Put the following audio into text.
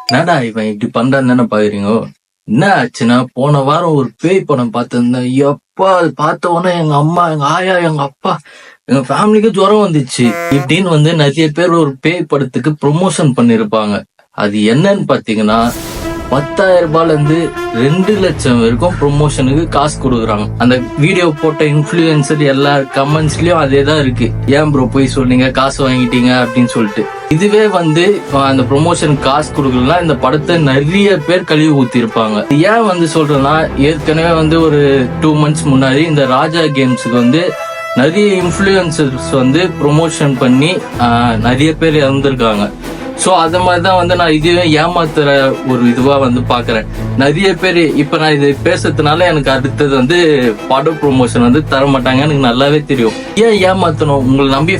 என்னடா இவன் இப்படி பண்றான்னு பாக்குறீங்க? என்ன ஆச்சுன்னா, போன வாரம் ஒரு பேய் படம் பார்த்திருந்தேன். எப்பா அது பார்த்த உடனே எங்க அம்மா, எங்க ஆயா, எங்க அப்பா, எங்க ஃபேமிலிக்கு ஜுரம் வந்துச்சு. இப்படின்னு நிறைய பேர் ஒரு பேய் படத்துக்கு ப்ரொமோஷன் பண்ணிருப்பாங்க. அது என்னன்னு பாத்தீங்கன்னா, 10,000 ரூபாயில இருந்து 2 லட்சம் வரைக்கும் ப்ரொமோஷனுக்கு காசு கொடுக்குறாங்க. அந்த வீடியோ போட்ட இன்ஃபுளுசர் எல்லா கமெண்ட்ஸ்லயும் அதேதான் இருக்கு. ஏன் ப்ரோ போய் சொன்னீங்க, காசு வாங்கிட்டீங்க அப்படின்னு சொல்லிட்டு. இதுவே அந்த ப்ரொமோஷன் காசு கொடுக்கலன்னா இந்த படத்தை நிறைய பேர் கழுவி ஊத்தி இருப்பாங்க. ஏன் சொல்றேன்னா, ஏற்கனவே ஒரு 2 months முன்னாடி இந்த ராஜா கேம்ஸுக்கு நிறைய இன்ஃபுளுசர்ஸ் ப்ரொமோஷன் பண்ணி நிறைய பேர் இறந்துருக்காங்க. சோ அது மாதிரிதான் நான் இதுவே ஏமாத்துற ஒரு இதுவா பாக்குறேன். நிறைய பேர் இப்ப நான் இது பேசுறதுனால எனக்கு அடுத்தது படம் ப்ரொமோஷன் தர மாட்டாங்க, எனக்கு நல்லாவே தெரியும். ஏன் ஏமாத்தணும்? உங்களை நம்பி